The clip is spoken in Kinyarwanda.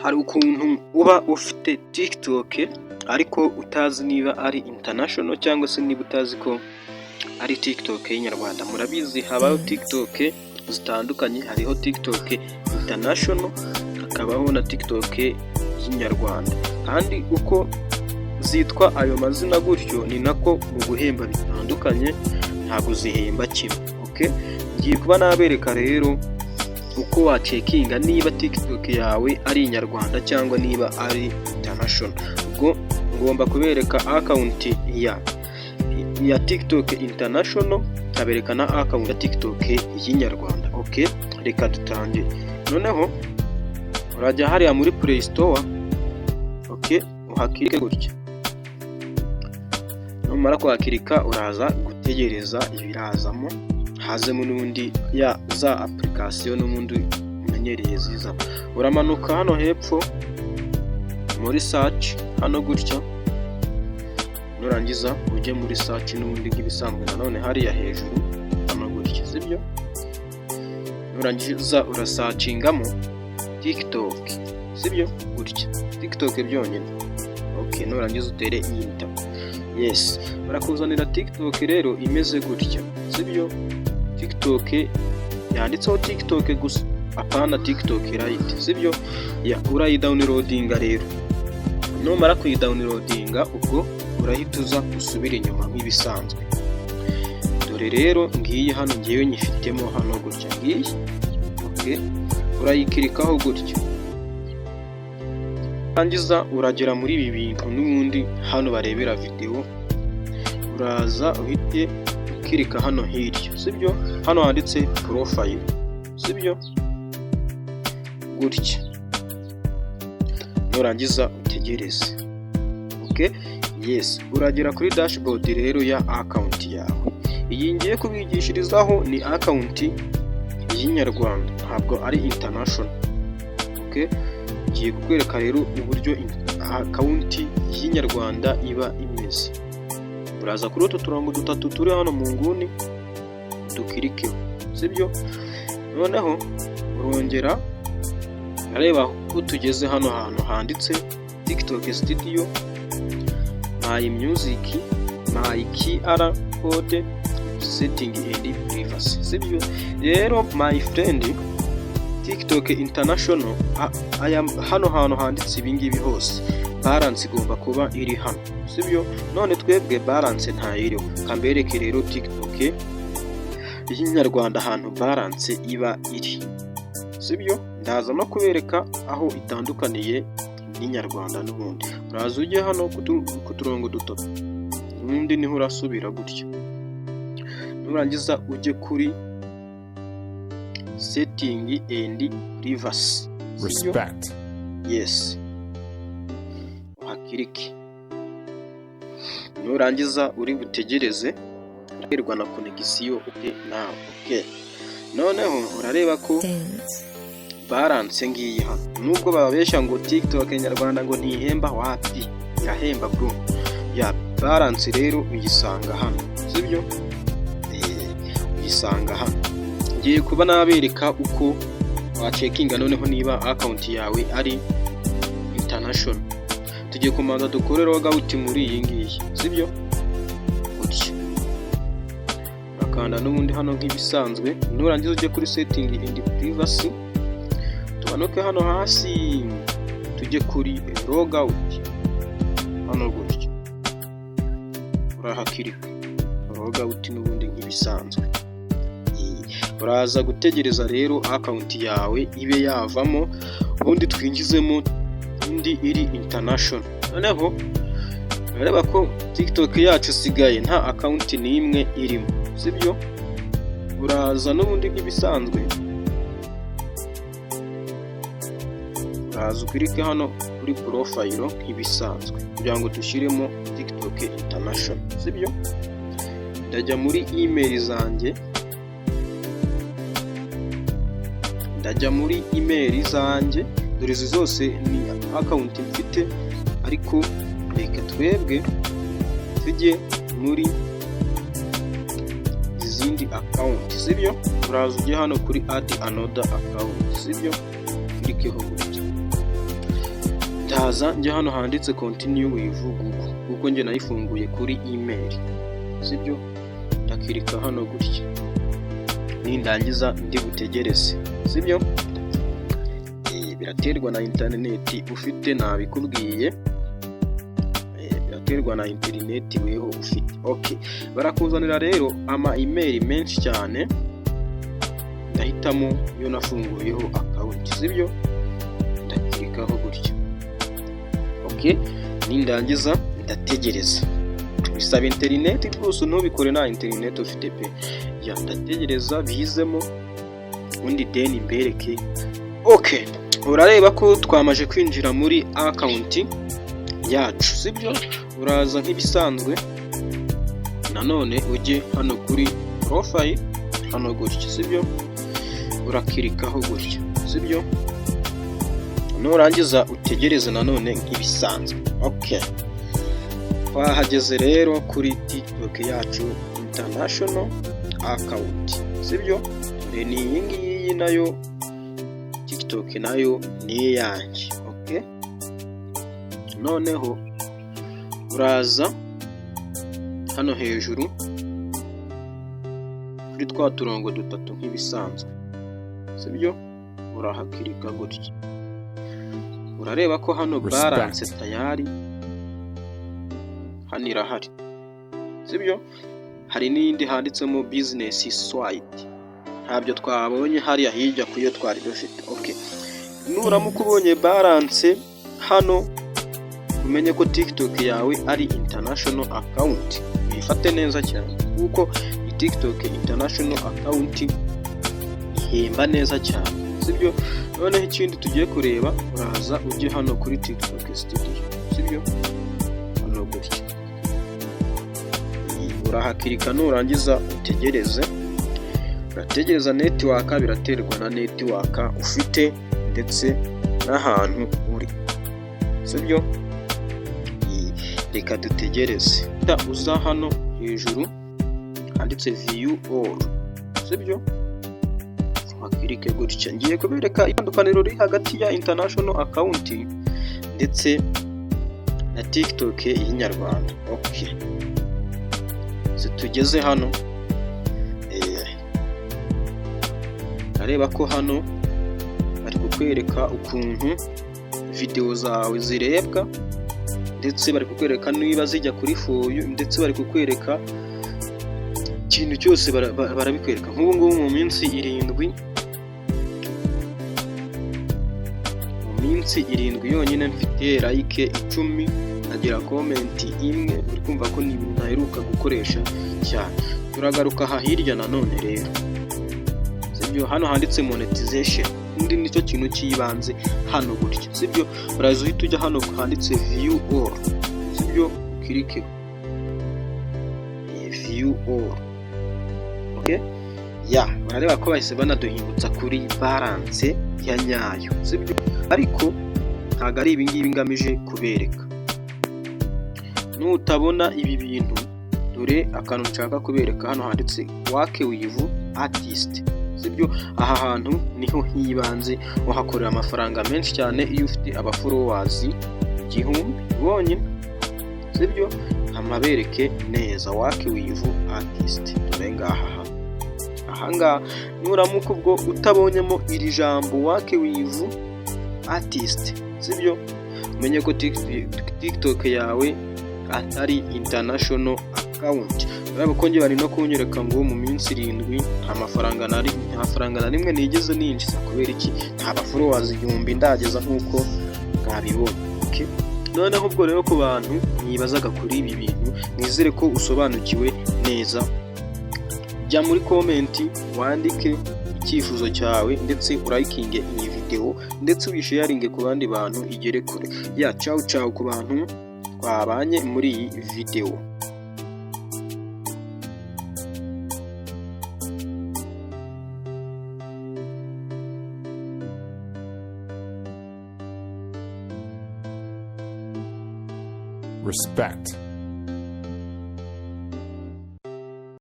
Hari ukuntu uba ufite TikTok ariko utazi niba ari international cyangwa se niba utazi ko ari TikTok y'inyarwanda. Murabizi habaho TikTok zitandukanye, hariho TikTok international hakabaho na TikTok y'inyarwanda, kandi uko zitwa ayo mazina gutyo ni nako mu guhemba bitandukanye, ntabwo zihemba kimwe. Okay, ngiye kuba nabereka rero uko wacekinga niba TikTok yawe ari inyarwanda cyangwa niba ari international. Ubwo ngomba kubereka account ya TikTok international, kabereka na account ya TikTok y'inyarwanda. Okay, reka dutangire. Noneho urajya hariya muri Play Store. Okay, uhakirike gutya. Numara kuhakirika uraza gutegereza ibirazamo, hazemo n'ubundi ya za application n'ubundi umenyereye ziza. Uramanuka hano hepfo muri search hano gutya, nurangiza ujye muri search n'ubundi nk'ibisanzwe nanone hariya hejuru hano gutya, sibyo? Nurangiza urasearchingamo TikTok, sibyo? Gutya TikTok byonyine. Okay, nurangiza utere enter. Yes, barakuzanira TikTok rero imeze gutya, sibyo? TikTok yanditseho TikTok gusa, apana TikTok Lite, sibyo? Ya urayidownloadinga rero. Numara kuyidownloadinga ubwo urahita uza usubira inyuma nk'ibisanzwe. Dore rero ngiye hano ngiye nyifitemo hano gutya ngiye. Okay, urayikirikaho gutya. Rangiza uragera muri ibi bintu n'ubundi hano barebera video, uraza uhite ukirika hano hirya, sibyo? Hano handitse profile, sibyo? Gutya. Nurangiza utegereze. Okay, yes, uragera kuri dashboard rero ya account yawe. Iyi ngiye kubigishirizaho ni account y'inyarwanda, ntabwo ari international. Okay, ngiye kukwereka rero uburyo account y'inyarwanda iba imeze. Uraza kuri utu turongo dutatu turi hano mu nguni dukirikeho, sibyo? Noneho urongera areba ko tugeze hano hantu handitse TikTok Studio, My Music, My QR Code, Setting and Privacy, sibyo? Rero my friend, TikTok international hano hantu handitse ibingibi hose balance igomba kuba iri hano, sibyo? None twebwe balance ntayiriho. Kambereke rero TikTok y'inyarwanda ahantu balance iba iri, sibyo? Ndaza no kubereka aho itandukaniye n'inyarwanda n'ubundi. Uraza ujye hano ku turongo dutatu, ubundi niho urasubira gutya. Nurangiza ujye kuri Setting and Privacy. Respect. Yes. Uhakirike. Nurangiza uri butegereze urerwa na connection. Okay, now. Okay. Noneho urareba ko balance ngiye hano. Nubwo bababesha ngo TikTok nyarwanda ngo ntihemba, wapi irahemba bro. Ya balance rero uyisanga hano, sibyo? Uyisanga hano. Ngiye kuba nabereka uko wacekinga noneho niba account yawe ari international. Tugiye kumanza dukore logout muri iyi ngiyi, sibyo? Gutya. Urakanda n'ubundi hano nk'ibisanzwe, nurangiza ujye kuri Setting and Privacy. Tumanuke hano hasi tujye kuri logout hano gutya. Urahakirika logout n'ubundi nk'ibisanzwe. Uraza gutegereza rero account yawe ibe yavamo, ubundi twinjizemo indi iri international. Noneho urareba ko TikTok yacu sigaye nta account n'imwe irimo, sibyo? Uraza n'ubundi nk'ibisanzwe, uraza ukirike hano kuri profile nk'ibisanzwe kugira ngo dushyiremo TikTok international, sibyo? Ndajya muri email zanjye, dore izi zose ni account mfite, ariko reka twebwe tujye muri izindi account, sibyo? Uraza ujye hano kuri add another account, sibyo? Klikeho gutya. ndaza njye hano handitse continue with Google kuko njye nayifunguye kuri email, sibyo? Ndakirika hano gutya, nindangiza ndi butegereze, sibyo? Biraterwa na interineti ufite, nabikubwiye, biraterwa na interineti weho ufite. Okay, barakuzanira rero ama email menshi cyane, ndahitamo iyo nafunguyeho account, sibyo? Ndakirikaho gutya. Okay, nindangiza ndategereza. Bisaba interineti rwose, ntubikore nta interineti ufite pe. Ndategereza bizemo undi deni mbereke. Okay, urareba ko twamaje kwinjira muri account yacu, sibyo? Uraza nk'ibisanzwe, nanone ujye hano kuri profile hano gutya, sibyo? Urakirikaho gutya, sibyo? Nurangiza utegereze nanone nk'ibisanzwe. Okay, twahageze rero kuri TikTok yacu international account, sibyo? Ni iyi ngiyi nayo TikTok nayo ni yanjye. Okay, noneho uraza hano hejuru kuri twa turongo dutatu nk'ibisanzwe, sibyo? Urahakirika gutya. Urareba ko hano balance tayari hano irahari, sibyo? Hari n'indi handitsemo business site, ntabyo twabonye hariya hirya kuyo twari dufite. Okay, nuramuka ubonye balance hano, umenye ko TikTok yawe ari international account. Bifate neza cyane kuko TikTok international account ihemba neza cyane, sibyo? Noneho ikindi tugiye kureba, uraza ujye hano kuri TikTok studio, sibyo? Hano gutya urahakirika, nurangiza utegereze. Urategereza network, biraterwa na network ufite ndetse n'ahantu uri, sibyo? Reka dutegereze. Uza hano hejuru handitse view all, sibyo? Wakirike gutya. Ngiye kubereka itandukaniro riri hagati ya international account ndetse na TikTok y'inyarwanda. Okay, tugeze hano, areba ko hano bari kukwereka ukuntu video zawe zirebwa, ndetse bari kukwereka niba zijya kuri for you, ndetse bari kukwereka ikintu cyose barabikwereka. Nk'ubu ngubu mu minsi 7 yonyine mfite like 10, nagira comment imwe, uri kumva ko ni ibintu naheruka gukoresha cyane. Turagaruka aha hirya nanone rero, sibyo? Hano handitse monetization, undi nicyo kintu cy'ibanze hano gutya, sibyo? Uraza uhita ujya hano handitse view all, sibyo? Kirike view all. Okay, urareba ko bahise banaduhingutsa kuri balance ya nyayo, sibyo? Ariko ntago ari ibingibi ngamije kubereka. Nutabona ibi bintu, dore akantu nshaka kubereka hano handitse work with artist, sibyo? Aha hantu niho hibanze, uhakorera amafaranga menshi cyane iyo ufite aba followers 1000 bonyine, sibyo? Amabereke neza work with artist, dore ngaha. Ahangaha nuramuka ubwo utabonyemo iri jambo work with artist, sibyo? Umenye ko TikTok yawe atari international account. Urabona ko ngiye bari no kunyereka ngo mu minsi 7 nta mafaranga na rimwe nigeze ninjiza. Kubera iki? Nta followers 1000 ndageza nkuko mwabibonye. Okay, noneho ubwo rero ku bantu nibazaga kuri ibi bintu, nizere ko usobanukiwe neza. Jya muri comment wandike icyifuzo cyawe, ndetse urayikinge iyi video, ndetse wisharinge ku bandi bantu igere kure. Ciao ku bantu twabanye muri iyi video. Respect.